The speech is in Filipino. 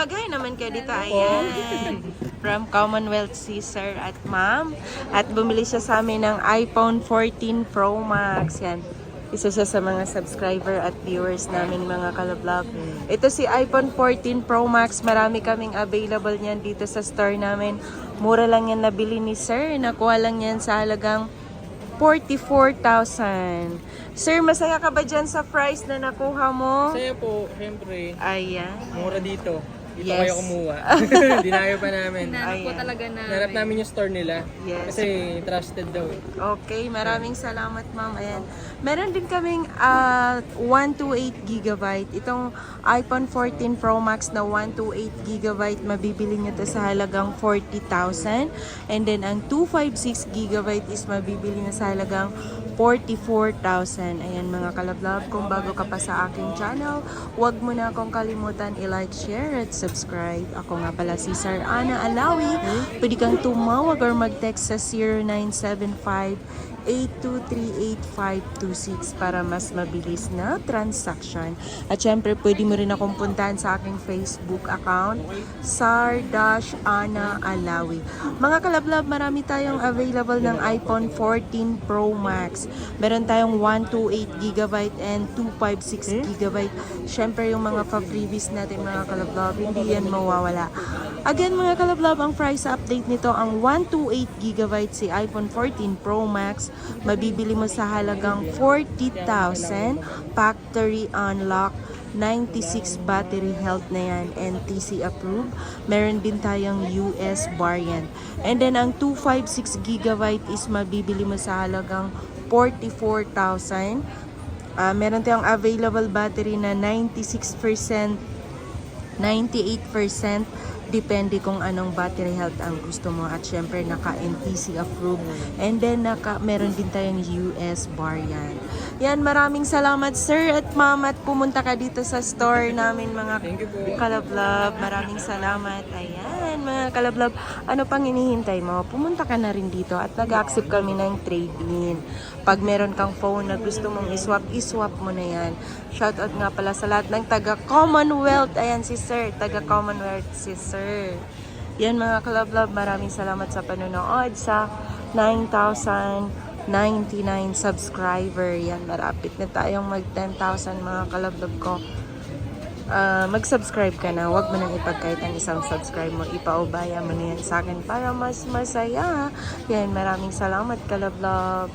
Mag-hi naman kayo dito. Ayan. From Commonwealth si Sir at Ma'am. At bumili siya sa amin ng iPhone 14 Pro Max. Yan. Isa siya sa mga subscriber at viewers namin mga kalablog. Ito si iPhone 14 Pro Max. Marami kaming available niyan dito sa store namin. Mura lang yan nabili ni Sir. Nakuha lang yan sa halagang 44,000. Sir, masaya ka ba dyan sa price na nakuha mo? Masaya po, syempre. Ayan. Mura dito. Dito Yes. kayo kumuha. Dinayo pa namin. Hinanap po talaga namin. Nanap namin yung store nila. Yes. Kasi trusted daw. Okay, maraming salamat ma'am. Ayan. Meron din kaming 128 GB. Itong iPhone 14 Pro Max na 128 GB, mabibili nyo to sa halagang 40,000. And then ang 256 GB is mabibili nyo sa halagang 44,000. Ayan mga kalablab, kung bago ka pa sa aking channel, huwag mo na akong kalimutan i-like, share at subscribe. Ako nga pala si Sir Ana Alawi. Pwede kang tumawag or mag-text sa 0975-823-8526 para mas mabilis na transaction. At syempre, pwede mo rin akong puntahan sa aking Facebook account, Sar-Ana Alawi. Mga kalablab, marami tayong available ng iPhone 14 Pro Max. Meron tayong 128 GB and 256 GB. Syempre, yung mga pa-freebies natin mga kalablab, hindi yan mawawala. Again, mga kalablab, ang price update nito, ang 128 GB si iPhone 14 Pro Max, mabibili mo sa halagang 40,000, factory unlock, 96 battery health na yan, NTC approved. Meron din tayong US variant. And then ang 256 GB is mabibili mo sa halagang 44,000. Meron tayong available battery na 96%, 98%, depende kung anong battery health ang gusto mo. At syempre naka-NTC approved. And then meron din tayong US variant. Yan, maraming salamat sir at ma'am at pumunta ka dito sa store namin mga Thank you po. kalablab. Maraming salamat. Ayan mga kalablab, ano pang hinihintay mo? Pumunta ka na rin dito at nag-accept kami ng trade-in. Pag meron kang phone na gusto mong iswap, iswap mo na yan. Shoutout nga pala sa lahat ng taga Commonwealth. Ayan si sir, taga Commonwealth si sir. Yan mga kalablab, maraming salamat sa panonood sa 9,099 subscriber. Yan, marapit na tayong mag 10,000 mga kalablab ko. Mag-subscribe ka na. Huwag mo nang ipagkait ang isang subscribe mo. Ipaubaya mo na yan sa akin para mas masaya. Yan, maraming salamat kalablab.